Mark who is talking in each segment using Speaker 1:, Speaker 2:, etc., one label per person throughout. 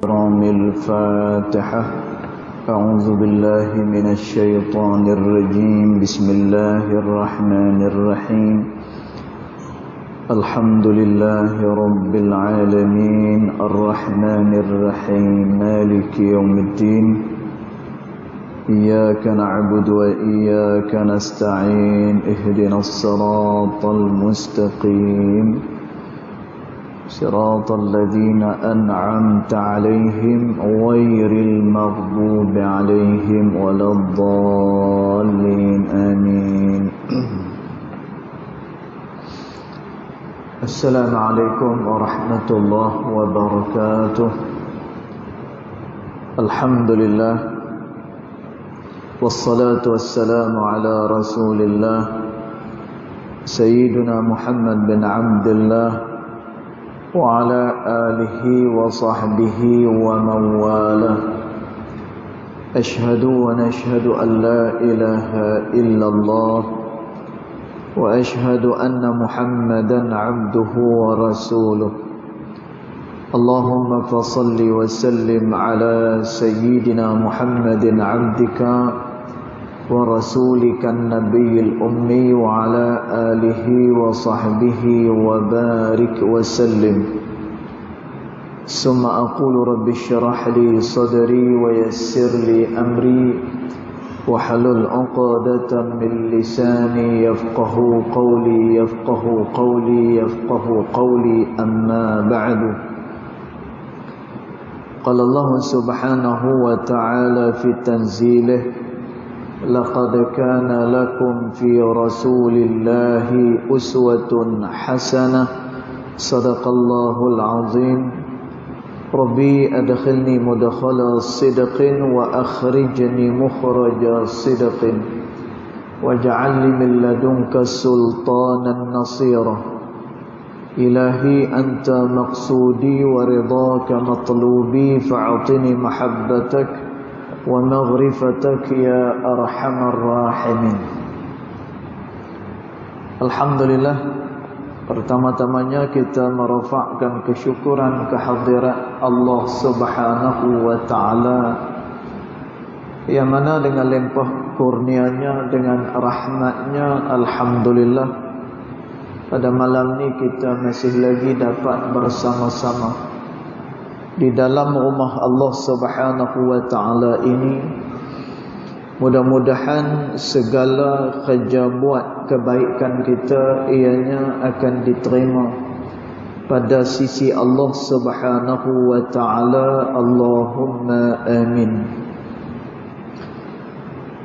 Speaker 1: الفاتحة. أعوذ بالله من الشيطان الرجيم. بسم الله الرحمن الرحيم. الحمد لله رب العالمين الرحمن الرحيم مالك يوم الدين. إياك نعبد وإياك نستعين. اهدنا الصراط المستقيم صراط الذين أنعمت عليهم غير المغضوب عليهم ولا الضالين آمين. السلام عليكم ورحمة الله وبركاته. الحمد لله والصلاة والسلام على رسول الله سيدنا محمد بن عبد الله وعلى آله وصحبه ومن والاه. أشهد ونشهد أن لا إله إلا الله وأشهد أن محمدا عبده ورسوله. اللهم فصل وسلم على سيدنا محمد عبدك ورسولك النبي الأمي وعلى آله وصحبه وبارك وسلم. ثم أقول رب اشرح لي صدري ويسر لي أمري واحلل عقدة من لساني يفقه قولي أما بعد. قال الله سبحانه وتعالى في تنزيله: لقد كان لكم في رسول الله أسوة حسنة. صدق الله العظيم. ربي أدخلني مدخل صدق وأخرجني مخرج صدق واجعلني من لدنك سلطانا نصيرا. إلهي أنت مقصودي ورضاك مطلوبي فأعطني محبتك ومغفرتك يا أرحم الراحمين. Alhamdulillah, pertama-tamanya kita merafakkan kesyukuran kehadirat Allah Subhanahu wa Ta'ala, yang mana dengan limpah kurnianya, dengan rahmatnya, alhamdulillah, pada malam ni kita masih lagi dapat bersama-sama di dalam rumah Allah Subhanahu wa Ta'ala ini. Mudah-mudahan segala kerja buat kebaikan kita ianya akan diterima pada sisi Allah Subhanahu wa Ta'ala. Allahumma amin.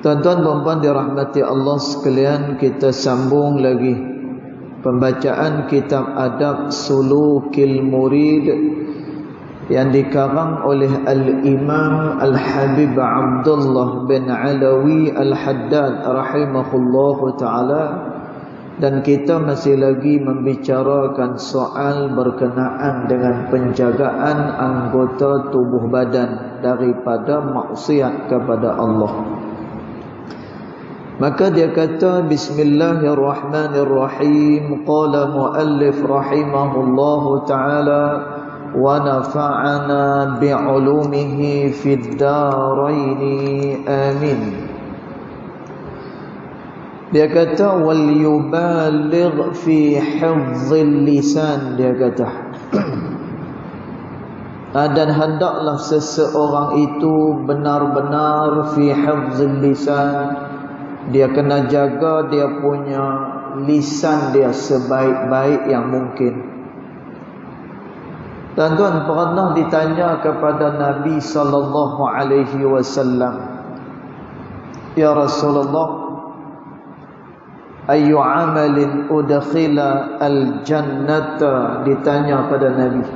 Speaker 1: Tuan-tuan dan puan dirahmati Allah sekalian, kita sambung lagi pembacaan kitab Adab Sulukil Murid yang dikarang oleh Al-Imam Al-Habib Abdullah bin Alawi Al-Haddad rahimahullahu ta'ala. Dan kita masih lagi membicarakan soal berkenaan dengan penjagaan anggota tubuh badan daripada maksiat kepada Allah. Maka dia kata, Bismillahirrahmanirrahim. Qala muallif rahimahullahu ta'ala: wa nafa'ana bi'ulumihi fid daraini amin. Dia kata wal yubaligh fi hifdzil lisan. Dia kata dan hendaklah seseorang itu benar-benar fi hifdzil lisan. Dia kena jaga dia punya lisan dia sebaik-baik yang mungkin. Tuan-tuan, pernah ditanya kepada Nabi sallallahu alaihi wasallam, ya Rasulullah, ayyu amalin udkhila al-jannata. Ditanya pada Nabi,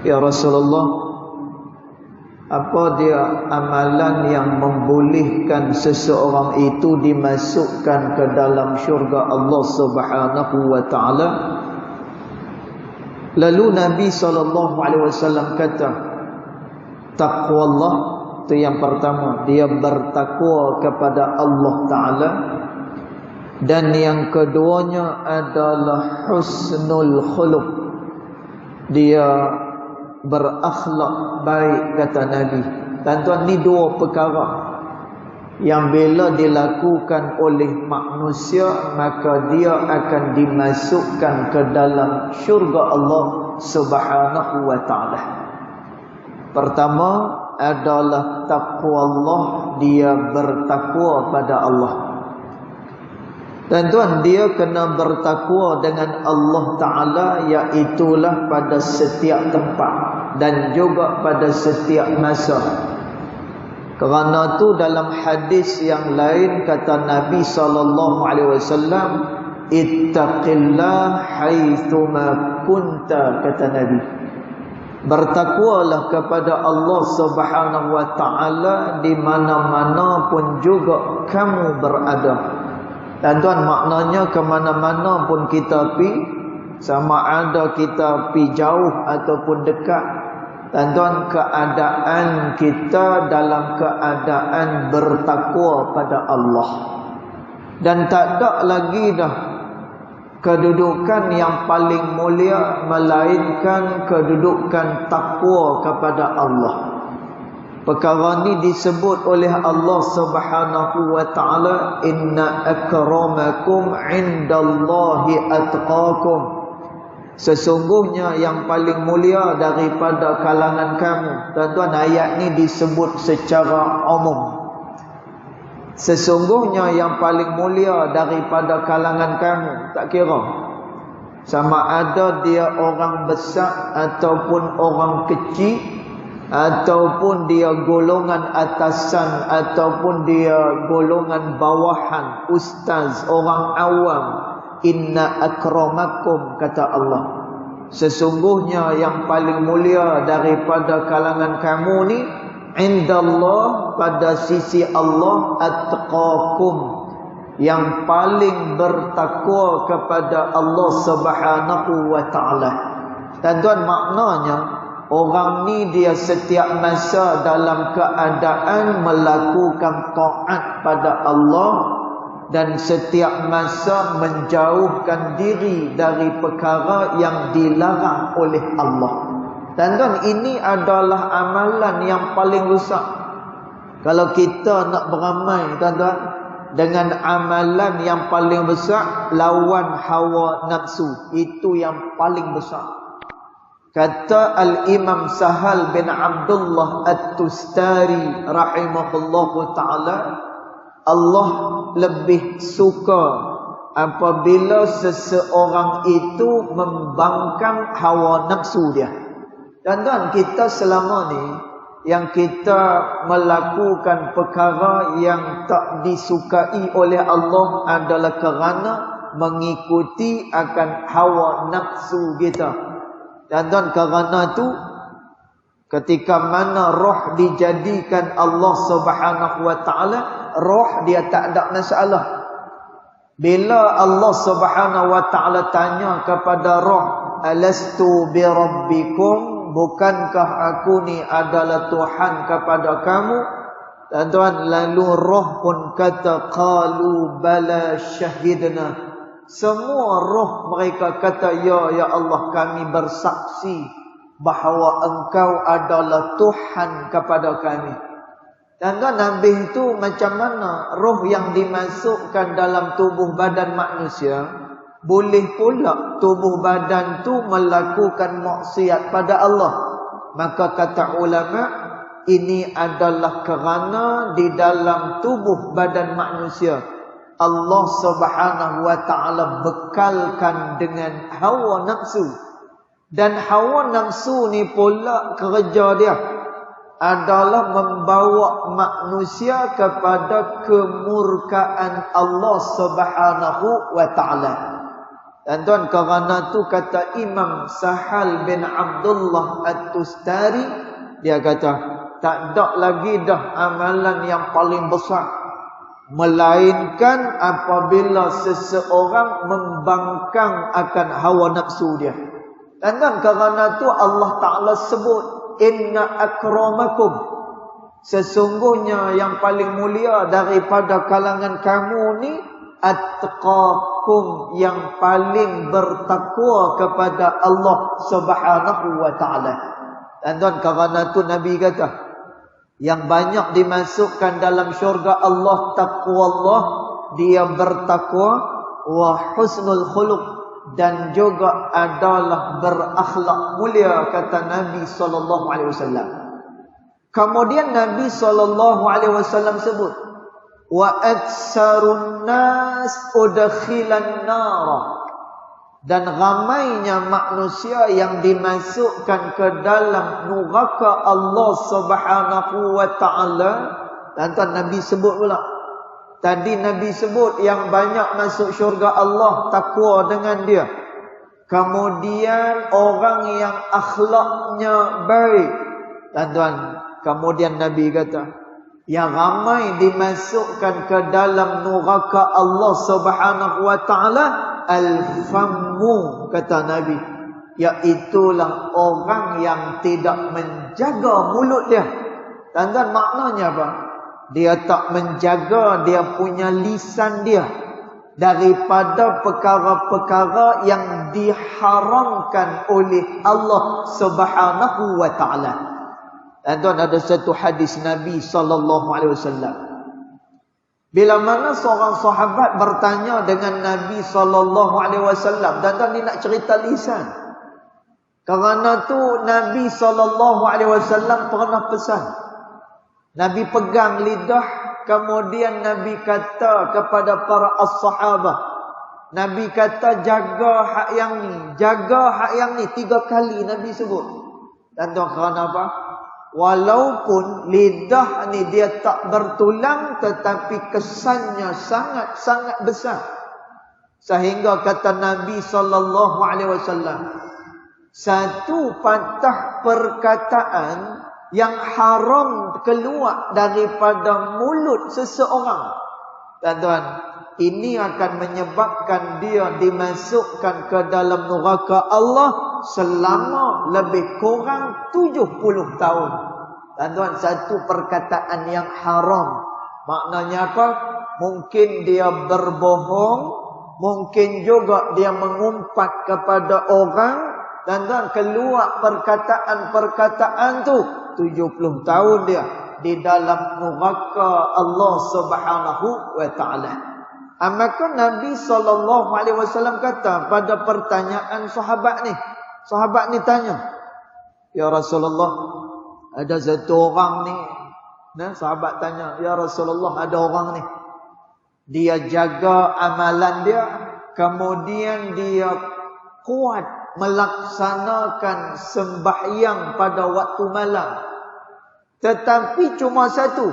Speaker 1: ya Rasulullah, apa dia amalan yang membolehkan seseorang itu dimasukkan ke dalam syurga Allah Subhanahu wa Ta'ala? Lalu Nabi SAW kata, taqwallah. Itu yang pertama, dia bertakwa kepada Allah Ta'ala. Dan yang keduanya adalah husnul khuluq. Dia berakhlak baik, kata Nabi. Tuan-tuan, ni dua perkara yang bila dilakukan oleh manusia, maka dia akan dimasukkan ke dalam syurga Allah Subhanahu wa ta'ala. Pertama adalah taqwa Allah, dia bertakwa pada Allah. Tuan-tuan, dia kena bertakwa dengan Allah Ta'ala, iaitulah pada setiap tempat dan juga pada setiap masa. Kerana tu dalam hadis yang lain kata Nabi SAW, ittaqillah haitsuma kunta, kata Nabi. Bertakwalah kepada Allah Subhanahu wa ta'ala di mana-mana pun juga kamu berada. Dan tuan, maknanya ke mana-mana pun kita pi, sama ada kita pi jauh ataupun dekat, dan tuan, keadaan kita dalam keadaan bertakwa pada Allah. Dan tak ada lagi dah kedudukan yang paling mulia melainkan kedudukan takwa kepada Allah. Perkara ni disebut oleh Allah Subhanahu wa ta'ala, inna akramakum indallahi atqakum. Sesungguhnya yang paling mulia daripada kalangan kamu. Tuan-tuan, ayat ni disebut secara umum. Sesungguhnya yang paling mulia daripada kalangan kamu, tak kira sama ada dia orang besar ataupun orang kecil, ataupun dia golongan atasan ataupun dia golongan bawahan, ustaz, orang awam. Inna akramakum, kata Allah, sesungguhnya yang paling mulia daripada kalangan kamu ni, indallah, pada sisi Allah, atqakum, yang paling bertakwa kepada Allah Subhanahu wa ta'ala. Dan tuan, maknanya orang ni dia setiap masa dalam keadaan melakukan taat pada Allah, dan setiap masa menjauhkan diri dari perkara yang dilarang oleh Allah. Dan tuan, ini adalah amalan yang paling besar. Kalau kita nak beramal, tuan-tuan, dengan amalan yang paling besar, lawan hawa nafsu, itu yang paling besar. Kata Al-Imam Sahal bin Abdullah At-Tustari rahimahullahu ta'ala, Allah lebih suka apabila seseorang itu membangkang hawa nafsu dia. Dan kita selama ni yang kita melakukan perkara yang tak disukai oleh Allah adalah kerana mengikuti akan hawa nafsu kita. Dan kerana tu, ketika mana roh dijadikan Allah Subhanahu wa ta'ala, roh dia tak ada masalah. Bila Allah Subhanahu wa ta'ala tanya kepada roh, alastu bi rabbikum, bukankah aku ni adalah Tuhan kepada kamu? Dan tuan, lalu roh pun kata, qalu bala syahidna. Semua roh mereka kata, ya Allah, kami bersaksi bahawa engkau adalah Tuhan kepada kami. Dan Nabi itu macam mana roh yang dimasukkan dalam tubuh badan manusia, boleh pula tubuh badan tu melakukan maksiat pada Allah. Maka kata ulama, ini adalah kerana di dalam tubuh badan manusia Allah Subhanahu wa ta'ala bekalkan dengan hawa nafsu. Dan hawa nafsu ni pula kerja dia adalah membawa manusia kepada kemurkaan Allah Subhanahu wa ta'ala. Dan tuan, kerana tu kata Imam Sahal bin Abdullah At-Tustari, dia kata, tak ada lagi dah amalan yang paling besar melainkan apabila seseorang membangkang akan hawa nafsu dia. Dan kerana tu Allah Ta'ala sebut, inna akramakum, sesungguhnya yang paling mulia daripada kalangan kamu ni, atqakum, yang paling bertakwa kepada Allah Subhanahu wa ta'ala. Tuan-tuan, kerana tu Nabi kata, yang banyak dimasukkan dalam syurga Allah taqwa Allah, dia bertakwa, wa husnul khuluq, dan juga adalah berakhlak mulia, kata Nabi SAW. Kemudian Nabi SAW sebut, wa aksarun nas udkhilan nar, dan ramainya manusia yang dimasukkan ke dalam neraka Allah Subhanahu wa taala. Dan Nabi sebut pula, tadi Nabi sebut yang banyak masuk syurga Allah takwa dengan dia, kemudian orang yang akhlaknya baik. Tuan-tuan, kemudian Nabi kata, yang ramai dimasukkan ke dalam neraka Allah Subhanahu wa taala al-fammu, kata Nabi, iaitulah orang yang tidak menjaga mulut dia. Tuan-tuan, maknanya apa? Dia tak menjaga dia punya lisan dia daripada perkara-perkara yang diharamkan oleh Allah Subhanahu wa taala. Tuan, ada satu hadis Nabi SAW. Bila mana seorang sahabat bertanya dengan Nabi SAW, dan dia nak cerita lisan. Kerana tu Nabi SAW pernah pesan. Nabi pegang lidah, kemudian Nabi kata kepada para as-sahabah, Nabi kata jaga hak yang ni, jaga hak yang ni, 3 kali Nabi sebut. Dan tu kerana apa? Walaupun lidah ni dia tak bertulang, tetapi kesannya sangat-sangat besar. Sehingga kata Nabi SAW, satu patah perkataan yang haram keluar daripada mulut seseorang, tuan-tuan, ini akan menyebabkan dia dimasukkan ke dalam neraka Allah selama lebih kurang 70 tahun. Tuan-tuan, satu perkataan yang haram. Maknanya apa? Mungkin dia berbohong, mungkin juga dia mengumpat kepada orang. Tuan-tuan, keluar perkataan-perkataan tu 70 tahun dia di dalam neraka Allah Subhanahu wa taala. Maka Nabi SAW kata pada pertanyaan sahabat ni. Sahabat ni tanya, ya Rasulullah, ada satu orang ni. Sahabat tanya, ya Rasulullah, ada orang ni, dia jaga amalan dia, kemudian dia kuat melaksanakan sembahyang pada waktu malam. Tetapi cuma satu,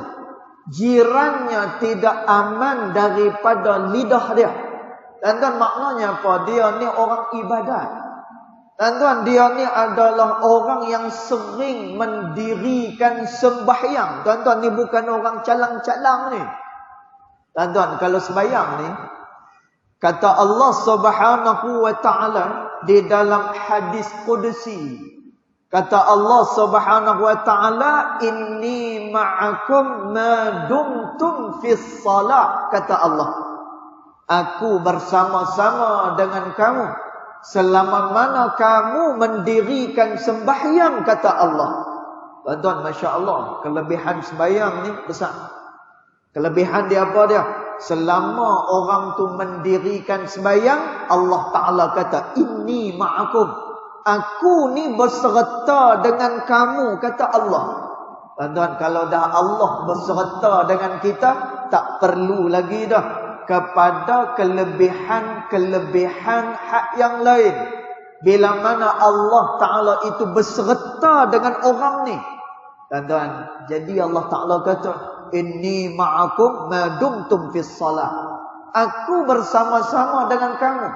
Speaker 1: jirannya tidak aman daripada lidah dia. Tuan-tuan, maknanya apa? Dia ni orang ibadat. Tuan-tuan, dia ni adalah orang yang sering mendirikan sembahyang. Tuan-tuan, ni bukan orang calang-calang ni. Tuan-tuan, kalau sembahyang ni, kata Allah Subhanahu wa taala di dalam hadis qudsi, kata Allah Subhanahu wa taala, inni ma'akum ma dumtum fis salah, kata Allah, aku bersama-sama dengan kamu selama mana kamu mendirikan sembahyang, kata Allah. Tuan-tuan, masya-Allah, kelebihan sembahyang ni besar. Kelebihan dia apa dia? Selama orang tu mendirikan sembahyang, Allah Ta'ala kata, inni ma'akum, aku ni berserta dengan kamu, kata Allah. Tuan-tuan, kalau dah Allah berserta dengan kita, tak perlu lagi dah kepada kelebihan-kelebihan hak yang lain. Bila mana Allah Ta'ala itu berserta dengan orang ni, tuan-tuan, jadi Allah Ta'ala kata, inni ma'akum ma dumtum fis salah, aku bersama-sama dengan kamu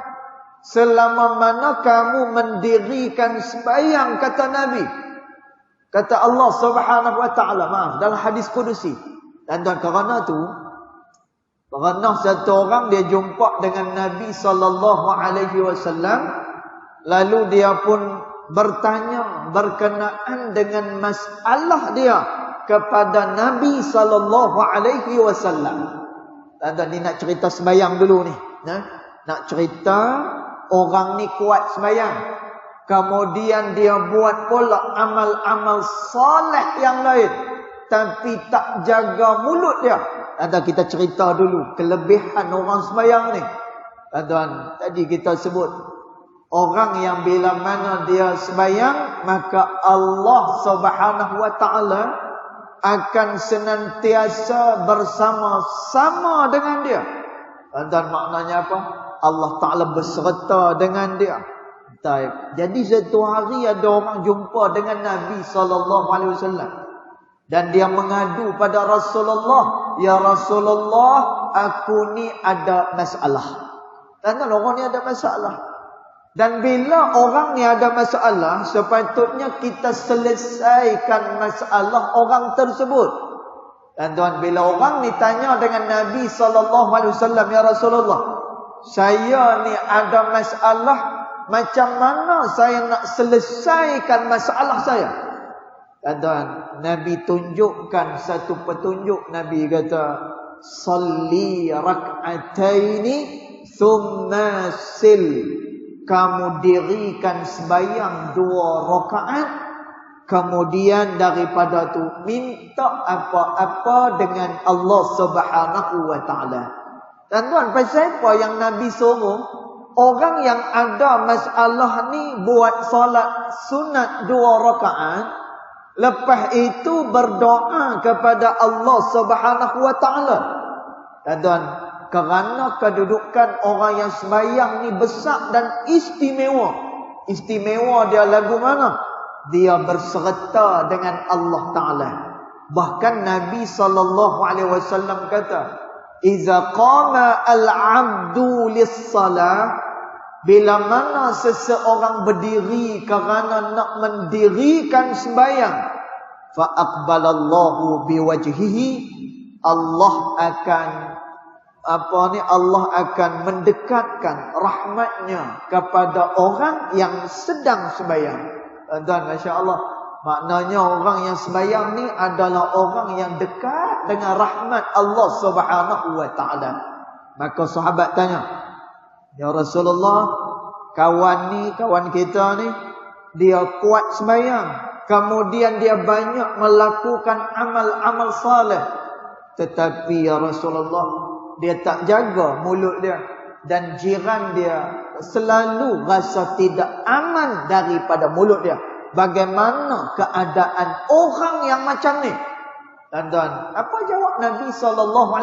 Speaker 1: selama mana kamu mendirikan sembahyang, kata Nabi, kata Allah Subhanahu wa taala. Maaf, dalam hadis qudsi. Dan tuan, kerana tu pernah satu orang dia jumpa dengan Nabi SAW, lalu dia pun bertanya berkenaan dengan masalah dia kepada Nabi SAW. Dan ni nak cerita sembahyang dulu ni. Nak cerita orang ni kuat sembahyang. Kemudian dia buat pula amal-amal soleh yang lain, tapi tak jaga mulut dia. Ada kita cerita dulu kelebihan orang sembahyang ni. Tuan, tadi kita sebut orang yang bila mana dia sembahyang, maka Allah Subhanahu wa taala akan senantiasa bersama-sama dengan dia. Dan maknanya apa? Allah Taala berserta dengan dia. Jadi satu hari ada orang jumpa dengan Nabi SAW. Dan dia mengadu pada Rasulullah, "Ya Rasulullah, aku ni ada masalah." Dan orang ni ada masalah. Dan bila orang ni ada masalah, sepatutnya kita selesaikan masalah orang tersebut. Dan tuan, bila orang ni tanya dengan Nabi SAW, "Ya Rasulullah, saya ni ada masalah, macam mana saya nak selesaikan masalah saya?" Dan tuan, Nabi tunjukkan satu petunjuk. Nabi kata, "Salli rak'ataini thumma sil." Kamu dirikan sembahyang 2 rakaat, kemudian daripada tu minta apa-apa dengan Allah Subhanahu wa taala. Dan tuan, pasal apa yang Nabi suruh orang yang ada masalah ni buat solat sunat 2 rakaat, lepas itu berdoa kepada Allah Subhanahu wa taala. Dan tuan, kerana kedudukan orang yang sembahyang ni besar dan istimewa. Istimewa dia lagu mana? Dia berserta dengan Allah Ta'ala. Bahkan Nabi SAW kata, "Iza qama al-'abdu lis-salah." Bila mana seseorang berdiri kerana nak mendirikan sembahyang, fa aqbalallahu biwajhihi, Allah akan mendekatkan rahmatnya kepada orang yang sedang sembahyang. Dan masya-Allah, maknanya orang yang sembahyang ni adalah orang yang dekat dengan rahmat Allah Subhanahu wa taala. Maka sahabat tanya, "Ya Rasulullah, kawan kita ni dia kuat sembahyang, kemudian dia banyak melakukan amal-amal saleh, tetapi ya Rasulullah, dia tak jaga mulut dia, dan jiran dia selalu rasa tidak aman daripada mulut dia. Bagaimana keadaan orang yang macam ni?" Dan apa jawab Nabi SAW?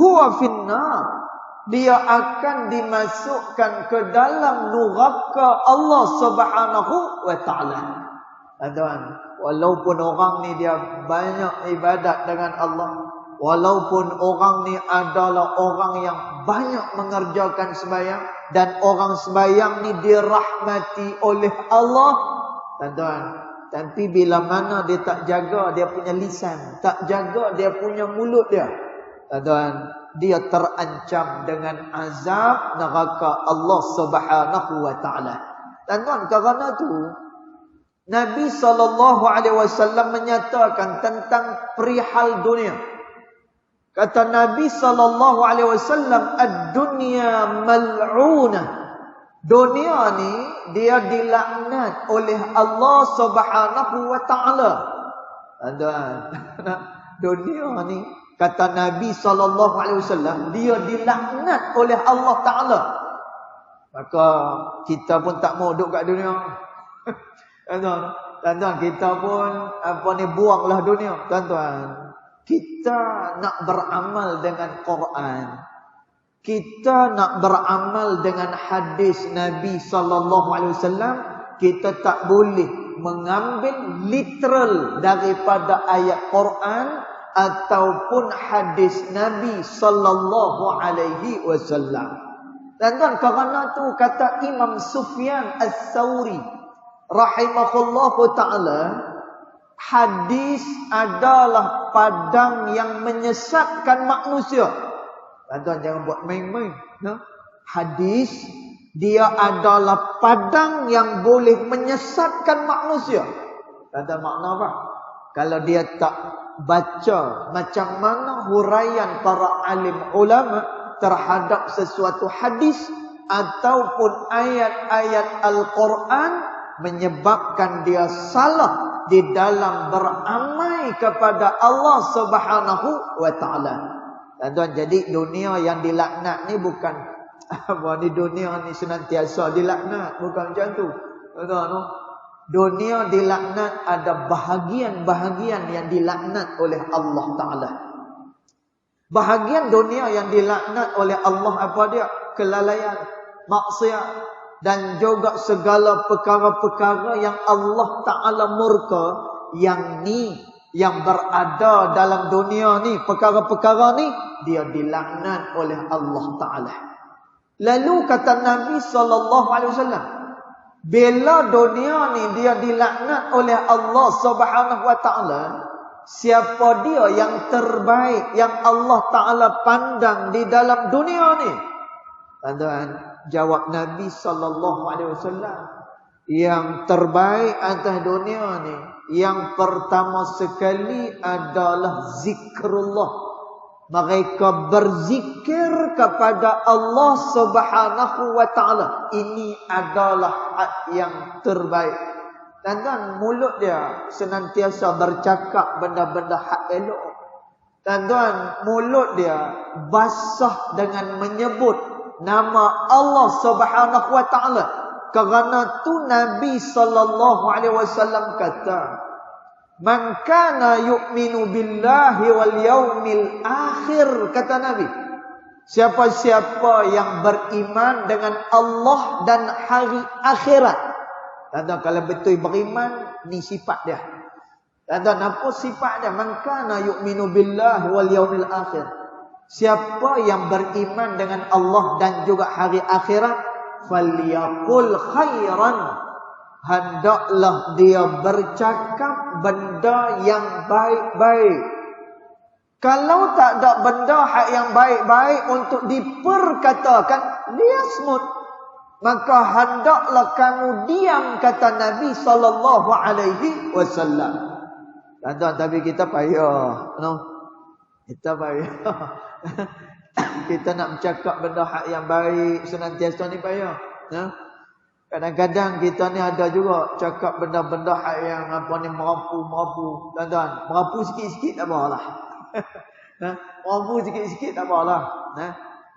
Speaker 1: "Huwa finnar." Dia akan dimasukkan ke dalam neraka Allah Subhanahu wa taala. Dan walaupun orang ni dia banyak ibadat dengan Allah, walaupun orang ni adalah orang yang banyak mengerjakan sembahyang, dan orang sembahyang ni dirahmati oleh Allah, tuan-tuan, tapi bila mana dia tak jaga dia punya lisan, tak jaga dia punya mulut dia, tuan-tuan, dia terancam dengan azab neraka Allah Subhanahu wa taala. Tuan-tuan, kerana tu Nabi SAW menyatakan tentang perihal dunia. Kata Nabi SAW, "Ad-dunya mal'unah." Dunia ni dia dilaknat oleh Allah Subhanahu wa taala. Dunia ni kata Nabi SAW, dia dilaknat oleh Allah Taala. Maka kita pun tak mau duduk kat dunia. Tuan-tuan, kita pun buanglah dunia. Tuan-tuan, kita nak beramal dengan Quran, kita nak beramal dengan hadis Nabi SAW, kita tak boleh mengambil literal daripada ayat Quran ataupun hadis Nabi SAW. Dan kerana tu kata Imam Sufyan Ats-Tsauri rahimahullahu ta'ala, hadis adalah padang yang menyesatkan manusia. Tuan-tuan, jangan buat main-main. Hadis dia adalah padang yang boleh menyesatkan manusia. Tuan-tuan, makna apa? Kalau dia tak baca macam mana huraian para alim ulama terhadap sesuatu hadis, ataupun ayat-ayat Al-Quran menyebabkan dia salah di dalam beramal kepada Allah Subhanahu wa taala. Tuan-tuan, jadi dunia yang dilaknat ni bukan ni dunia ni senantiasa dilaknat, bukan macam tu. Tuan-tuan, dunia dilaknat ada bahagian-bahagian yang dilaknat oleh Allah taala. Bahagian dunia yang dilaknat oleh Allah apa dia? Kelalaian, maksiat dan juga segala perkara-perkara yang Allah Ta'ala murka, yang ni yang berada dalam dunia ni, perkara-perkara ni dia dilaknat oleh Allah Ta'ala. Lalu kata Nabi SAW, bila dunia ni dia dilaknat oleh Allah Subhanahu wa Ta'ala, siapa dia yang terbaik yang Allah Ta'ala pandang di dalam dunia ni? Tuan-tuan, jawab Nabi SAW, yang terbaik atas dunia ni, yang pertama sekali adalah zikrullah. Mereka berzikir kepada Allah Subhanahu wa Ta'ala. Ini adalah hak yang terbaik. Tuan-tuan, mulut dia senantiasa bercakap benda-benda hak elok. Tuan-tuan, mulut dia basah dengan menyebut nama Allah Subhanahu wa Ta'ala. Kerana tu Nabi SAW kata, "Man kana yu'minu billahi wal yaumil akhir," kata Nabi. Siapa-siapa yang beriman dengan Allah dan hari akhirat. Tuan-tuan, kalau betul beriman, ni sifat dia. Tuan-tuan, apa sifat dia? Man kana yu'minu billahi wal yaumil akhir. Siapa yang beriman dengan Allah dan juga hari akhirat, falyaqul khairan, hendaklah dia bercakap benda yang baik-baik. Kalau tak ada benda hak yang baik-baik untuk diperkatakan, liyasmut, maka hendaklah kamu diam, kata Nabi SAW. Tuan-tuan, tapi kita payah, kita payah. Kita nak bercakap benda hak yang baik senantiasa ni payah. Kadang-kadang kita ni ada juga cakap benda-benda hak yang apa ni merapu. Tuan-tuan, merapu sikit-sikit tak apalah. Merapu sikit-sikit tak apalah.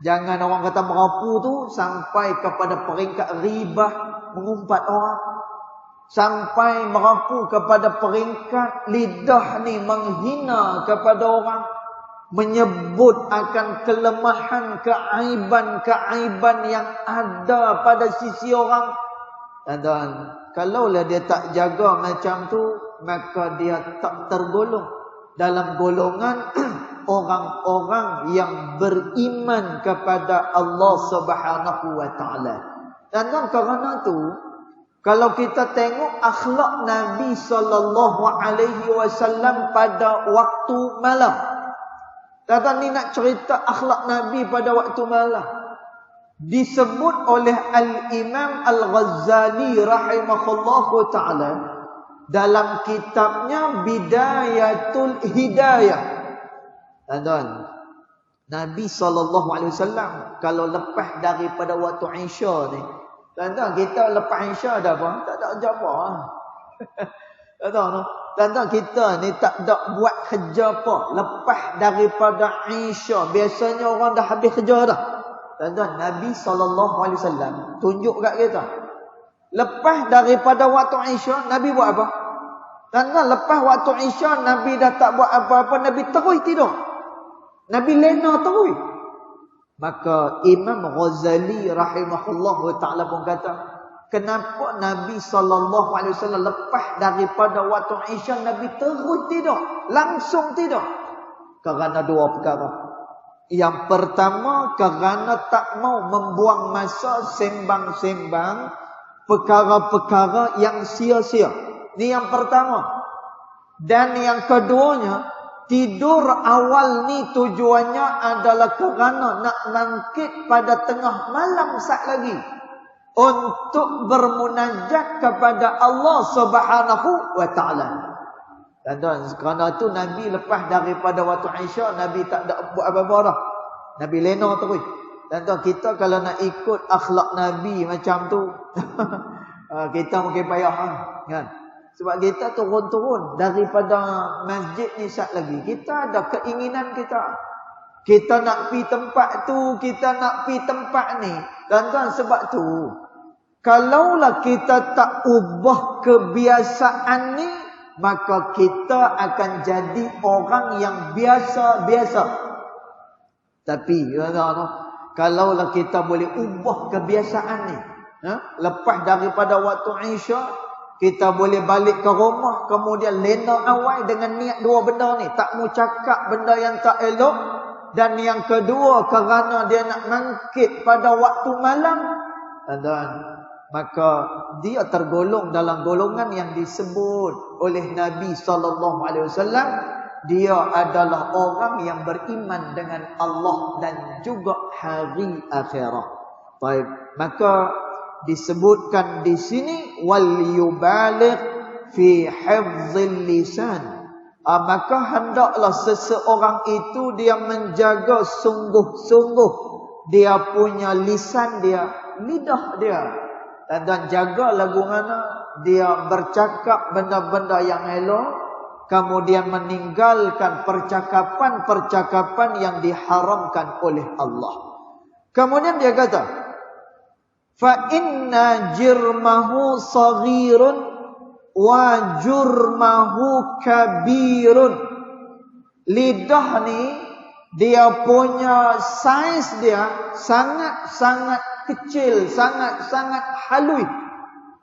Speaker 1: Jangan orang kata merapu tu sampai kepada peringkat ribah, mengumpat orang. Sampai merapu kepada peringkat lidah ni menghina kepada orang. Menyebut akan kelemahan, keaiban yang ada pada sisi orang. Dan kalaulah dia tak jaga macam tu, maka dia tak tergolong dalam golongan orang-orang yang beriman kepada Allah Subhanahu wa Ta'ala. Dan kerana tu, kalau kita tengok akhlak Nabi SAW pada waktu malam. Tuan-tuan, ni nak cerita akhlak Nabi pada waktu malam. Disebut oleh Al-Imam Al-Ghazali rahimahullahu ta'ala dalam kitabnya Bidayatul Hidayah. Tuan-tuan, Nabi SAW kalau lepas daripada waktu Isya ni, tuan-tuan, kita lepas Isya dah apa? Tak ada apa. Tuan-tuan, kita ni tak ada buat kerja apa lepas daripada Isya. Biasanya orang dah habis kerja dah. Tuan-tuan, Nabi SAW tunjuk kat kita, lepas daripada waktu Isya, Nabi buat apa? Tuan-tuan, lepas waktu Isya, Nabi dah tak buat apa-apa. Nabi terus tidur. Nabi lena terus. Maka Imam Ghazali rahimahullahu ta'ala pun kata, kenapa Nabi SAW lepas daripada waktu Isya, Nabi terus tidur, langsung tidur? Kerana dua perkara. Yang pertama, kerana tak mau membuang masa sembang-sembang perkara-perkara yang sia-sia. Ini yang pertama. Dan yang keduanya, tidur awal ni tujuannya adalah kerana nak bangkit pada tengah malam sat lagi untuk bermunajat kepada Allah Subhanahu wa Ta'ala. Tuan-tuan, kerana tu Nabi lepas daripada waktu Isya, Nabi tak ada buat apa-apa dah. Nabi lena terus. Tuan-tuan, kita kalau nak ikut akhlak Nabi macam tu, kita mungkin payah kan? Sebab kita turun-turun daripada masjid ni sat lagi. Kita ada keinginan kita. Kita nak pi tempat tu, kita nak pi tempat ni. Tuan-tuan, sebab tu kalaulah kita tak ubah kebiasaan ni, maka kita akan jadi orang yang biasa-biasa. Tapi tuan-tuan, kalaulah kita boleh ubah kebiasaan ni, lepas daripada waktu Isya, kita boleh balik ke rumah, kemudian lena awal dengan niat dua benda ni. Tak mau cakap benda yang tak elok. Dan yang kedua, kerana dia nak bangkit pada waktu malam. Dan maka dia tergolong dalam golongan yang disebut oleh Nabi SAW. Dia adalah orang yang beriman dengan Allah dan juga hari akhirat. Baik, maka disebutkan di sini wal yubaligh fi hifdzil lisan. Maka hendaklah seseorang itu dia menjaga sungguh-sungguh dia punya lisan dia, lidah dia. Dan jaga lagu mana dia bercakap benda-benda yang elok, kemudian meninggalkan percakapan-percakapan yang diharamkan oleh Allah. Kemudian dia kata, fa inna jirmahu saghirun wa jurmahu kabirun. Lidah ni dia punya saiz dia sangat-sangat kecil, sangat-sangat halus.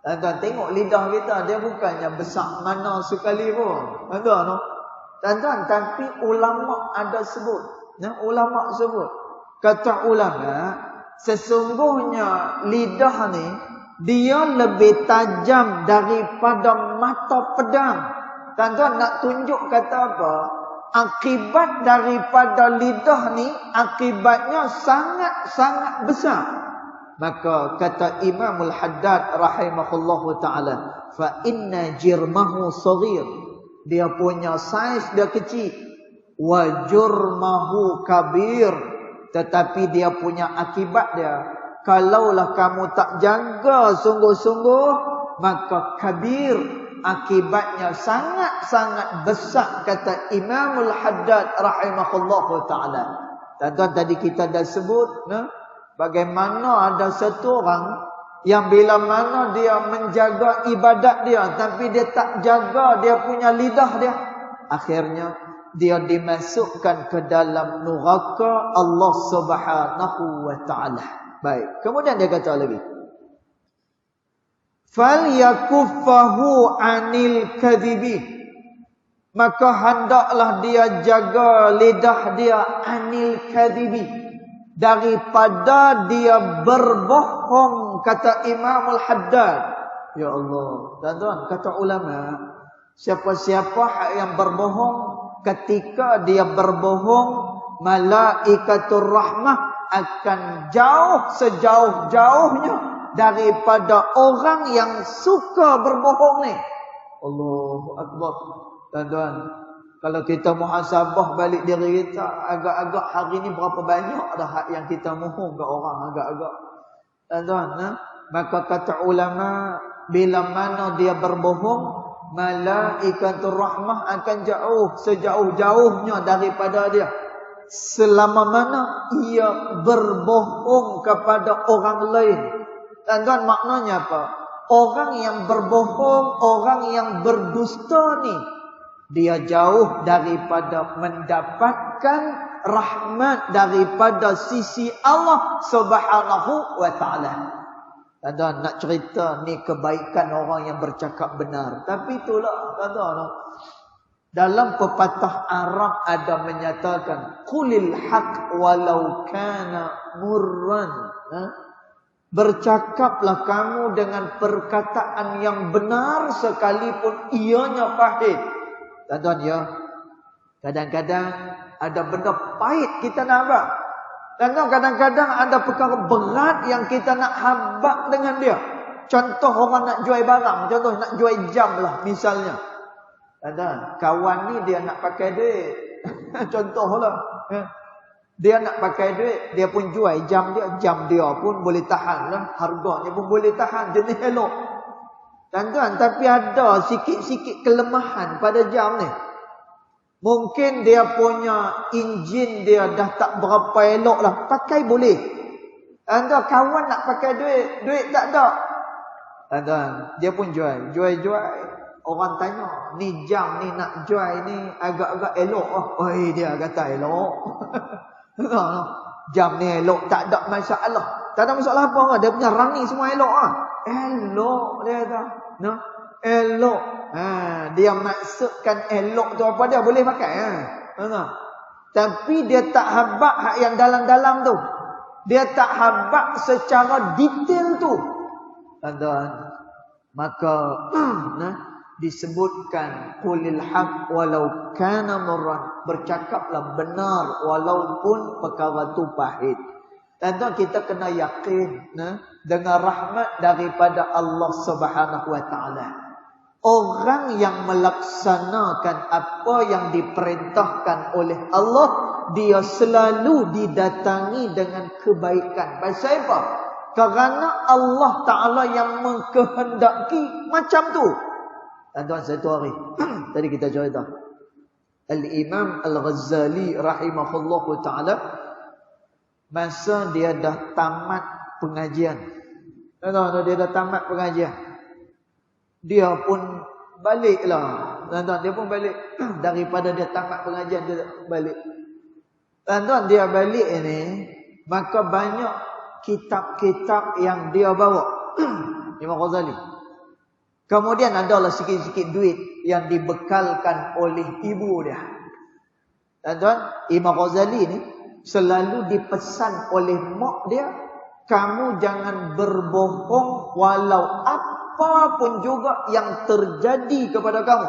Speaker 1: Tuan-tuan tengok lidah kita, dia bukannya besar mana sekali pun. Tuan-tuan, tapi ulama ada sebut. Ulama sebut. Kata ulama, sesungguhnya lidah ni dia lebih tajam daripada mata pedang. Tuan-tuan nak tunjuk kata apa? Akibat daripada lidah ni, akibatnya sangat-sangat besar. Maka kata Imamul Haddad rahimahullahu ta'ala, fa inna jirmahu saghir. Dia punya saiz dia kecil. Wa jurmahu kabir. Tetapi dia punya akibat dia, kalaulah kamu tak jaga sungguh-sungguh, maka kabir, akibatnya sangat-sangat besar, kata Imamul Haddad rahimahullahu ta'ala. Tuan-tuan, tadi kita dah sebut bagaimana ada satu orang yang bila mana dia menjaga ibadat dia, tapi dia tak jaga dia punya lidah dia, akhirnya dia dimasukkan ke dalam neraka Allah Subhanahu wa ta'ala. Baik, kemudian dia kata lagi, falyakuffahu 'anil kadhibi. Maka hendaklah dia jaga lidah dia 'anil kadhibi, daripada dia berbohong, kata Imamul Haddad. Ya Allah, tuan-tuan, kata ulama, siapa-siapa yang berbohong, ketika dia berbohong, malaikatur rahmah akan jauh sejauh-jauhnya daripada orang yang suka berbohong ni. Allahu Akbar. Tuan-tuan, kalau kita muhasabah balik diri kita, agak-agak hari ni berapa banyak dah hak yang kita mohon ke orang agak-agak. Tuan-tuan, maka kata ulama, bila mana dia berbohong, malaikatur rahmah akan jauh sejauh-jauhnya daripada dia, selama mana ia berbohong kepada orang lain. Tuan-tuan, maknanya apa? Orang yang berbohong, orang yang berdusta ni, dia jauh daripada mendapatkan rahmat daripada sisi Allah Subhanahu wa ta'ala. Tuan-tuan, nak cerita ni kebaikan orang yang bercakap benar. Tapi itulah, tuan-tuan, dalam pepatah Arab ada menyatakan, qulil haq walau kana murran. Bercakaplah kamu dengan perkataan yang benar sekalipun ianya pahit. Tuan-tuan, ya, kadang-kadang ada benda pahit kita nak habaq. Tuan-tuan, kadang-kadang ada perkara berat yang kita nak habaq dengan dia. Contoh orang nak jual barang, contoh nak jual jam lah misalnya. Tuan-tuan, kawan ni dia nak pakai duit. Contohlah. Dia nak pakai duit, dia pun jual jam dia pun boleh tahan lah, harganya pun boleh tahan, jenis elok. Tuan-tuan, tapi ada sikit-sikit kelemahan pada jam ni. Mungkin dia punya enjin dia dah tak berapa elok lah, pakai boleh. Tuan-tuan, kawan nak pakai duit tak ada. Tuan-tuan, dia pun jual. Orang tanya, ni jam ni nak jual ni agak-agak elok lah. Oi, dia kata elok. Jam ni elok, tak ada masalah. Tak ada masalah apa? Dia punya rang ni semua elok lah. Elok dia kata. No? Elok. Dia maksudkan elok tu apa dia boleh pakai. Tapi dia tak habaq hak yang dalam-dalam tu. Dia tak habaq secara detail tu. Tuan-tuan, maka disebutkan qulil haq walau kana murran, bercakaplah benar walaupun perkara tu pahit. Tuan-tuan, kita kena yakin dengan rahmat daripada Allah Subhanahu wa taala. Orang yang melaksanakan apa yang diperintahkan oleh Allah, dia selalu didatangi dengan kebaikan. Pasal apa? Kerana Allah Ta'ala yang mengkehendaki macam tu. Tuan-tuan, satu hari tadi kita cerita Al-Imam Al-Ghazali rahimahullahu ta'ala, masa dia dah tamat pengajian. Tuan-tuan, dia dah tamat pengajian, dia pun baliklah. Tuan-tuan, dia pun balik. Daripada dia tamat pengajian, dia balik. Tuan-tuan, dia balik ini, maka banyak kitab-kitab yang dia bawa. Imam Ghazali. Kemudian adalah sikit-sikit duit yang dibekalkan oleh ibu dia. Tuan-tuan, Imam Ghazali ni selalu dipesan oleh mak dia, kamu jangan berbohong walau apa pun juga yang terjadi kepada kamu.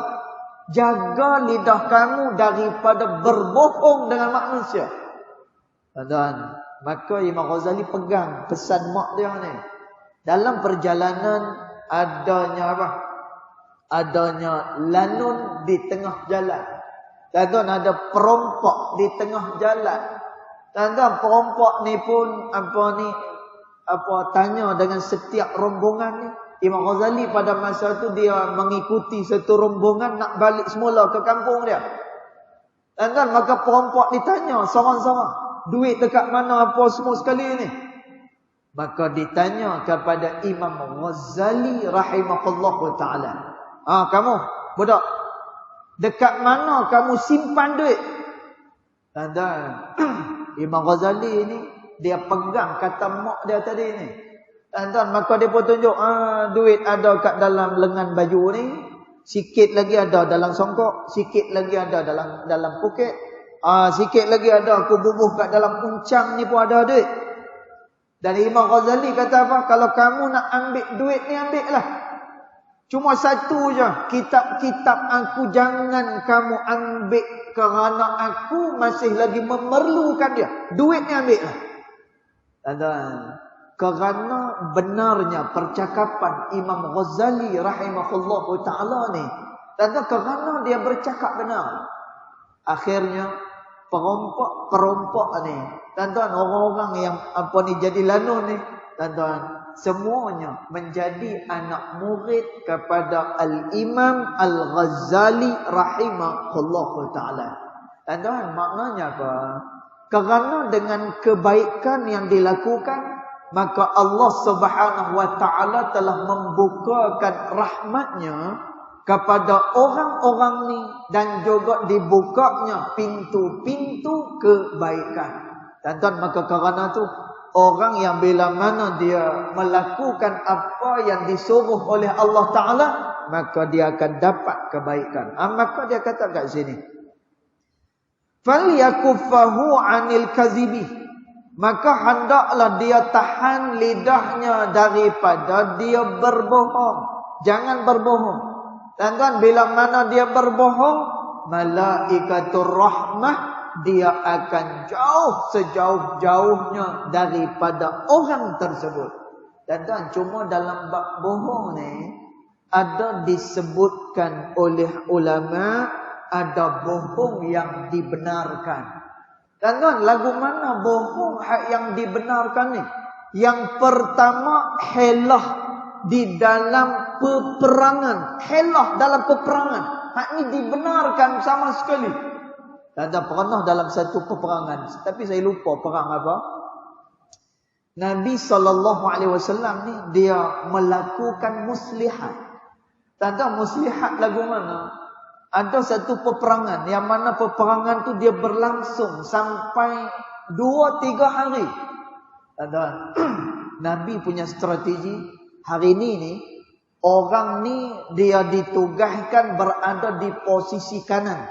Speaker 1: Jaga lidah kamu daripada berbohong dengan manusia. Tuan-tuan, maka Imam Ghazali pegang pesan mak dia ni. Dalam perjalanan adanya apa? Adanya lanun di tengah jalan. Tuan-tuan, ada perompak di tengah jalan. Tuan-tuan, perompak ni pun tanya dengan setiap rombongan ni. Imam Ghazali pada masa tu dia mengikuti satu rombongan nak balik semula ke kampung dia. Tuan-tuan, maka perompak ditanya seorang-seorang, duit dekat mana apa semua sekali ni. Maka ditanya kepada Imam Ghazali rahimahullahu ta'ala, kamu budak, dekat mana kamu simpan duit? Tuan-tuan, Imam Ghazali ni dia pegang kata mak dia tadi ni. Tuan-tuan, maka dia pun tunjuk, duit ada kat dalam lengan baju ni, sikit lagi ada dalam songkok, sikit lagi ada dalam poket, sikit lagi ada aku bubuh kat dalam uncang ni pun ada duit. Dan Imam Ghazali kata apa? Kalau kamu nak ambil duit ni, ambil lah. Cuma satu je, kitab-kitab aku jangan kamu ambil, kerana aku masih lagi memerlukan dia. Duit ni ambil lah. Dan kerana benarnya percakapan Imam Ghazali rahimahullahu ta'ala ni, dan kerana dia bercakap benar, akhirnya perompak ni, tuan-tuan, orang-orang yang jadi lanun ni, tuan-tuan, semuanya menjadi anak murid kepada Al-Imam Al-Ghazali rahimahullahu ta'ala. Tuan-tuan, maknanya apa? Kerana dengan kebaikan yang dilakukan, maka Allah Subhanahu wa ta'ala telah membukakan rahmatnya kepada orang-orang ni, dan juga dibukanya pintu-pintu kebaikan. Tuan-tuan, maka kerana tu, orang yang bila mana dia melakukan apa yang disuruh oleh Allah Ta'ala, maka dia akan dapat kebaikan. Maka dia kata kat sini, فَلْيَكُفَّهُ عَنِ الْكَذِبِ, maka hendaklah dia tahan lidahnya daripada dia berbohong. Jangan berbohong. Tuan-tuan, bila mana dia berbohong, malaikatur rahmah, dia akan jauh sejauh-jauhnya daripada orang tersebut. Tuan-tuan, cuma dalam bab bohong ni, ada disebutkan oleh ulama, ada bohong yang dibenarkan. Tuan-tuan, lagu mana bohong yang dibenarkan ni? Yang pertama, helah di dalam peperangan. Helah dalam peperangan. Hak ni dibenarkan sama sekali. Tuan-tuan, pernah dalam satu peperangan, tapi saya lupa perang apa. Nabi SAW ni dia melakukan muslihat. Tuan-tuan, muslihat lagu mana? Ada satu peperangan yang mana peperangan tu dia berlangsung sampai 2-3 hari. Tuan-tuan, Nabi punya strategi hari ni orang ni dia ditugaskan berada di posisi kanan.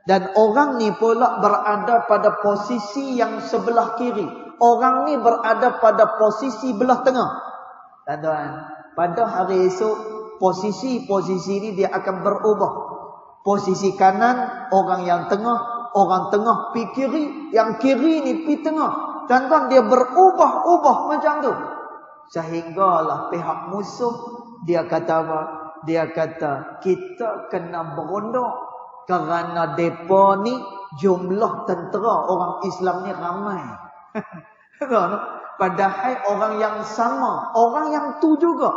Speaker 1: Dan orang ni pula berada pada posisi yang sebelah kiri. Orang ni berada pada posisi belah tengah. Tuan-tuan, pada hari esok posisi-posisi ni dia akan berubah. Posisi kanan orang yang tengah, orang tengah pi kiri, yang kiri ni pi tengah. Tuan-tuan, dia berubah-ubah macam tu. Sehinggalah pihak musuh dia kata apa? Dia kata kita kena berunduk kerana depa ni jumlah tentera orang Islam ni ramai. Padahal orang yang sama, orang yang tu juga.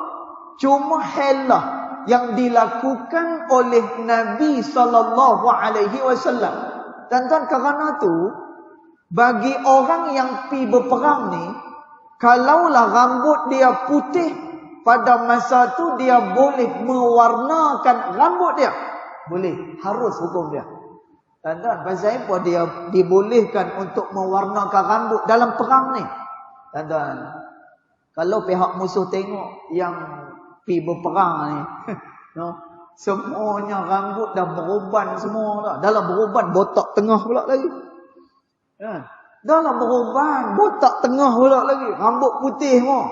Speaker 1: Cuma helah yang dilakukan oleh Nabi SAW. Tuan-tuan, kerana tu bagi orang yang pi berperang ni, kalaulah rambut dia putih, pada masa tu dia boleh mewarnakan rambut dia. Boleh, harus hukum dia. Tuan-tuan, pasal apa dia dibolehkan untuk mewarnakan rambut dalam perang ni? Tuan-tuan, kalau pihak musuh tengok yang pi berperang ni, no, semuanya rambut dah beruban semua dah. Dalam beruban botak tengah pula lagi. Dalam beruban botak tengah pula lagi, rambut putih semua.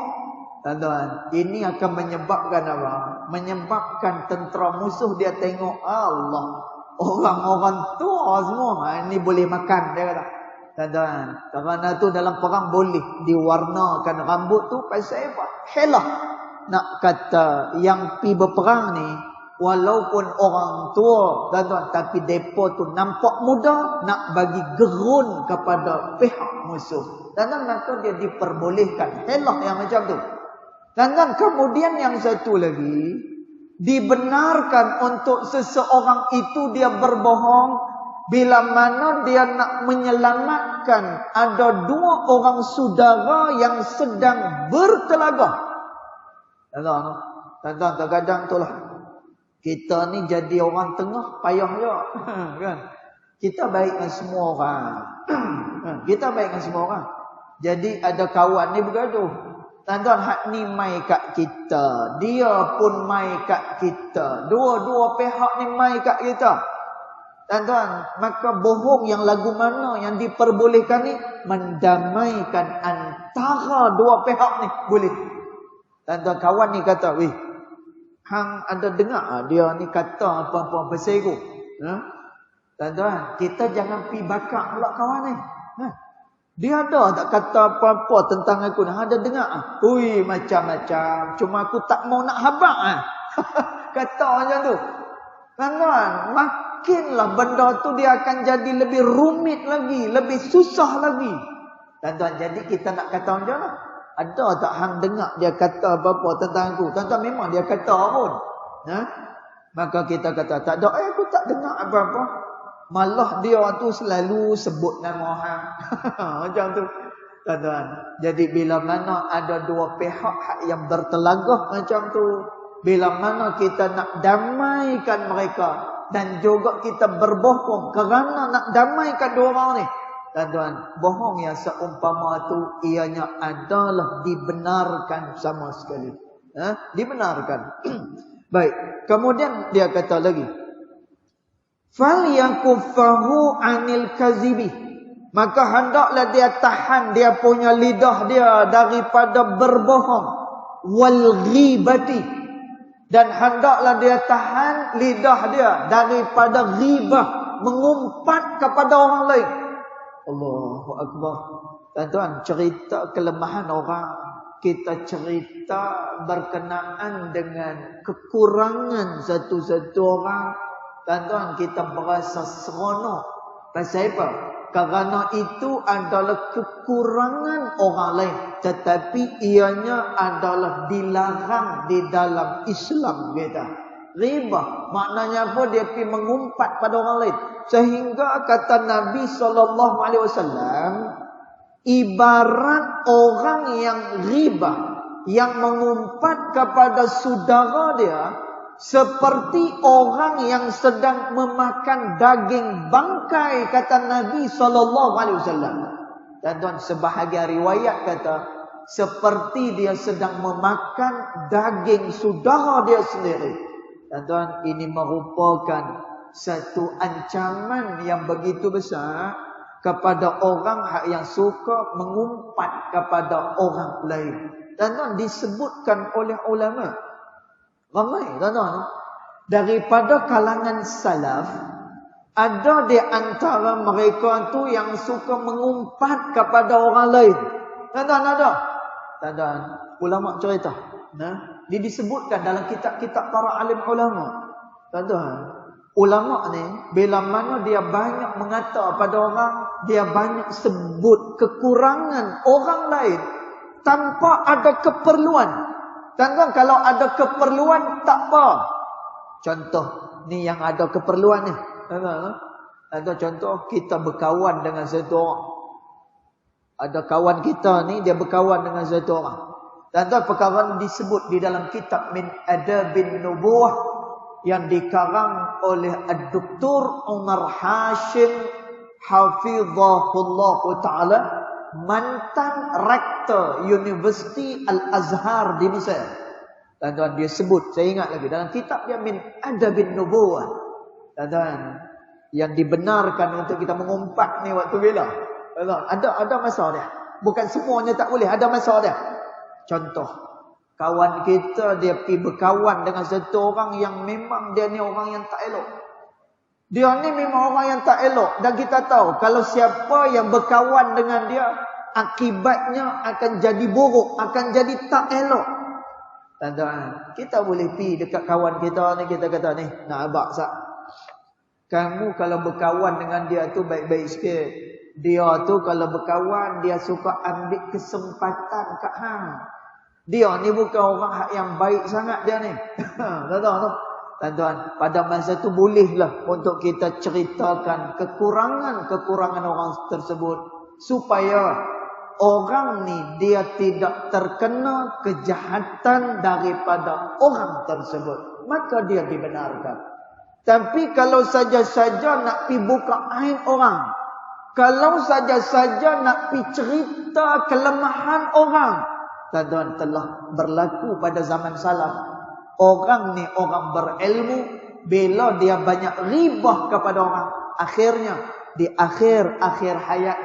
Speaker 1: Tuan-tuan, ini akan menyebabkan apa? Menyebabkan tentera musuh dia tengok, Allah, orang-orang tua semua ini boleh makan, dia kata. Tuan-tuan, kerana tu dalam perang boleh diwarnakan rambut tu pasal apa? Helah. Nak kata yang pi berperang ni walaupun orang tua, tuan-tuan, tapi depa tu nampak muda, nak bagi gerun kepada pihak musuh. Tuan-tuan, maka dia diperbolehkan helah yang macam tu. Tuan-tuan, kemudian yang satu lagi, dibenarkan untuk seseorang itu dia berbohong bila mana dia nak menyelamatkan ada 2 orang saudara yang sedang bertelagah. Tuan-tuan, kadang-kadang itulah kita ni jadi orang tengah payah juga. Kan? Kita baik dengan semua orang. Kita baik dengan semua orang. Jadi ada kawan ni bergaduh. Tuan-tuan, hak ni mai kat kita, dia pun mai kat kita, dua-dua pihak ni mai kat kita. Tuan-tuan, maka bohong yang lagu mana yang diperbolehkan ni? Mendamaikan antara 2 pihak ni boleh. Tuan-tuan, kawan ni kata, weh, hang ada dengar dia ni kata apa-apa bersego. Tuan-tuan, kita jangan pi bakar pula kawan ni. Dia ada tak kata apa-apa tentang aku? Ada dengar? Ui, macam-macam. Cuma aku tak mau nak habaq. Kata macam tu. Tuan-tuan, makinlah benda tu dia akan jadi lebih rumit lagi, lebih susah lagi. Tuan-tuan, jadi kita nak kata macam mana? Ada tak hang dengar dia kata apa-apa tentang aku? Tuan-tuan, memang dia kata pun. Maka kita kata, tak ada, aku tak dengar apa-apa. Malah dia tu selalu sebut nama hang. Macam tu. Tuan-tuan, jadi bila mana ada 2 pihak yang bertelagah macam tu, bila mana kita nak damaikan mereka dan juga kita berbohong kerana nak damaikan 2 orang ni, tuan-tuan, bohong yang seumpama tu ianya adalah dibenarkan sama sekali. Dibenarkan. Baik, kemudian dia kata lagi, falyakuffahu anil kazibi, maka hendaklah dia tahan dia punya lidah dia daripada berbohong, wal ghibati, dan hendaklah dia tahan lidah dia daripada ghibah, mengumpat kepada orang lain. Allahu akbar. Tuan-tuan, cerita kelemahan orang, kita cerita berkenaan dengan kekurangan satu-satu orang, tuan-tuan, kita berasa seronok. Pasal apa? Kerana itu adalah kekurangan orang lain, tetapi ianya adalah dilarang di dalam Islam kita. Riba maknanya apa? Dia pergi mengumpat pada orang lain. Sehingga kata Nabi SAW, ibarat orang yang riba, yang mengumpat kepada saudara dia, seperti orang yang sedang memakan daging bangkai, kata Nabi SAW. Dan sebahagian riwayat kata, seperti dia sedang memakan daging saudara dia sendiri. Dan ini merupakan satu ancaman yang begitu besar kepada orang yang suka mengumpat kepada orang lain. Dan disebutkan oleh ulama ramai, tuan-tuan, daripada kalangan salaf, ada di antara mereka tu yang suka mengumpat kepada orang lain. Tuan-tuan, ada. Tuan-tuan, ulama cerita. Dia disebutkan dalam kitab-kitab para alim ulama. Tuan-tuan, ulama ni, bila mana dia banyak mengata pada orang, dia banyak sebut kekurangan orang lain tanpa ada keperluan. Tuan-tuan, kalau ada keperluan, tak apa. Contoh, ni yang ada keperluan ni. Tuan-tuan, ada contoh, kita berkawan dengan satu orang. Ada kawan kita ni, dia berkawan dengan satu orang. Tuan-tuan, perkara ni disebut di dalam kitab Min Adabin Nubuwah yang dikarang oleh Dr. Umar Hashim Hafizahullah Ta'ala, mantan rektor Universiti Al-Azhar di Mesir. Tuan-tuan, dia sebut, saya ingat lagi, dalam kitab dia Min Adabin Nubuwah. Tuan-tuan, yang dibenarkan untuk kita mengumpat ni waktu bila? Tuan-tuan, ada masa dia. Bukan semuanya tak boleh, ada masa dia. Contoh, kawan kita dia pergi berkawan dengan satu orang yang memang dia ni orang yang tak elok. Dia ni memang orang yang tak elok. Dan kita tahu, kalau siapa yang berkawan dengan dia, akibatnya akan jadi buruk, akan jadi tak elok. Tuan-tuan, kita boleh pergi dekat kawan kita ni, kita kata ni, nak abang sat, kamu kalau berkawan dengan dia tu baik-baik sikit. Dia tu kalau berkawan, dia suka ambil kesempatan kat hang. Dia ni bukan orang yang baik sangat dia ni. Tuan-tuan, tuan-tuan, pada masa tu bolehlah untuk kita ceritakan kekurangan-kekurangan orang tersebut, supaya orang ni dia tidak terkena kejahatan daripada orang tersebut. Maka dia dibenarkan. Tapi kalau saja-saja nak pi buka aib orang, kalau saja-saja nak pi cerita kelemahan orang, tuan-tuan, telah berlaku pada zaman salaf. Orang ni orang berilmu, bila dia banyak ribah kepada orang, akhirnya di akhir hayat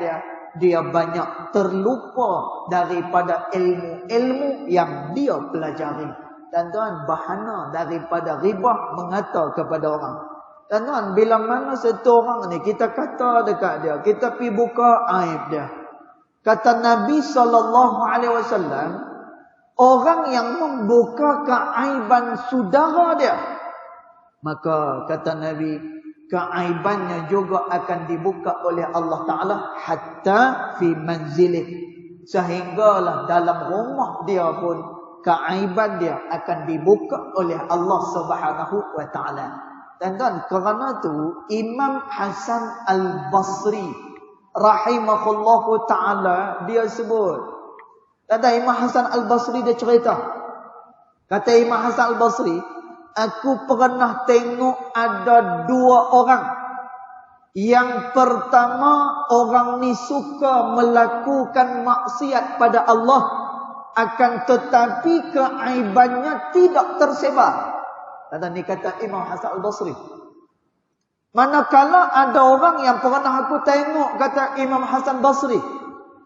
Speaker 1: dia banyak terlupa daripada ilmu-ilmu yang dia pelajari. Tuan-tuan, bahana daripada ribah mengata kepada orang. Tuan-tuan, bila mana satu orang ni kita kata dekat dia, kita pergi buka aib dia. Kata Nabi SAW, orang yang membuka keaiban saudara dia, maka kata Nabi, keaibannya juga akan dibuka oleh Allah Ta'ala hatta fi manzilih, sehinggalah dalam rumah dia pun keaiban dia akan dibuka oleh Allah Subhanahu wa Ta'ala. Tuan-tuan, kerana tu Imam Hasan Al-Basri rahimahullahu ta'ala dia sebut. Tuan-tuan, Imam Hasan Al-Basri dia cerita. Kata Imam Hasan Al-Basri, aku pernah tengok ada dua orang. Yang pertama, orang ni suka melakukan maksiat pada Allah, akan tetapi keaibannya tidak tersebar. Tuan-tuan, ni kata Imam Hasan Al-Basri. Manakala ada orang yang pernah aku tengok, kata Imam Hasan Basri,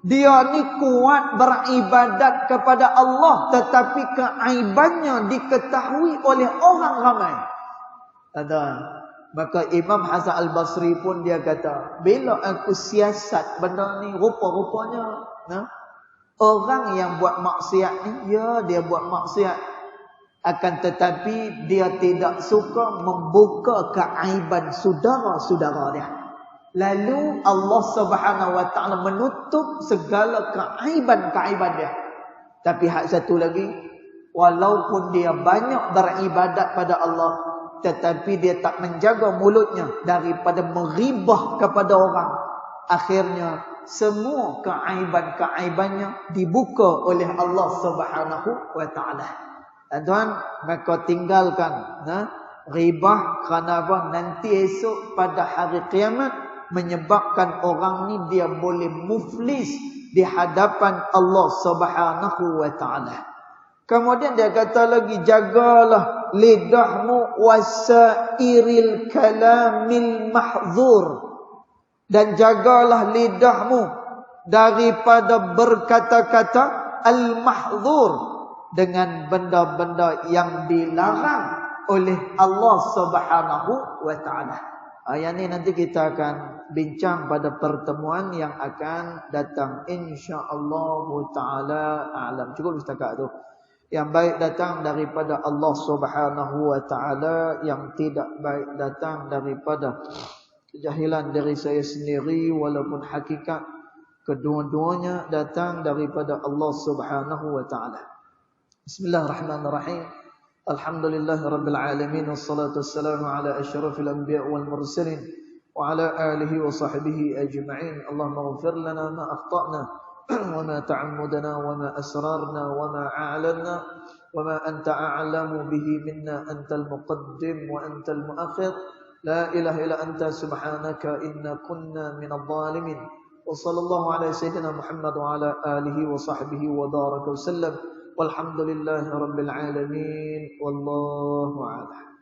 Speaker 1: dia ni kuat beribadat kepada Allah, tetapi keaibannya diketahui oleh orang ramai. Tuan-tuan, maka Imam Hasan Al-Basri pun dia kata, bila aku siasat benda ni, rupa-rupanya orang yang buat maksiat ni, ya dia buat maksiat, akan tetapi dia tidak suka membuka keaiban saudara-saudara dia. Lalu Allah Subhanahu wa taala menutup segala keaiban-keaiban dia. Tapi hak satu lagi, walaupun dia banyak beribadat pada Allah, tetapi dia tak menjaga mulutnya daripada meribah kepada orang. Akhirnya semua keaiban-keaibannya dibuka oleh Allah Subhanahu wa taala. Tuan, maka tinggalkan ribah, kerana apa? Nanti esok pada hari kiamat menyebabkan orang ni dia boleh muflis di hadapan Allah Subhanahu wa taala. Kemudian dia kata lagi, jagalah lidahmu wasairil kalamil mahdzur, dan jagalah lidahmu daripada berkata-kata al-mahdzur, dengan benda-benda yang dilarang oleh Allah Subhanahu wa taala. Yang ni nanti kita akan bincang pada pertemuan yang akan datang, insya-Allah taala alam. Cukup setakat tu. Yang baik datang daripada Allah Subhanahu wa taala, yang tidak baik datang daripada kejahilan dari saya sendiri, walaupun hakikat kedua-duanya datang daripada Allah Subhanahu wa taala. Bismillahirrahmanirrahim. Alhamdulillahirabbil alamin, wassalatu wassalamu ala asyrafil anbiya wal mursalin wa ala alihi wa sahbihi ajma'in. Allahumma ighfir lana ma akhtana wa ma ta'ammudna wa ma asrarna wa ma a'lanna wa ma anta a'lamu bihi minna, antal muqaddim wa antal muakhir. La ilaha illa anta subhanaka inna kunna minadh dhalimin. Wa sallallahu ala sayyidina Muhammad wa ala alihi wa sahbihi wa baraka wa sallam. Walhamdulillahi rabbil alamin. Wallahu a'lam.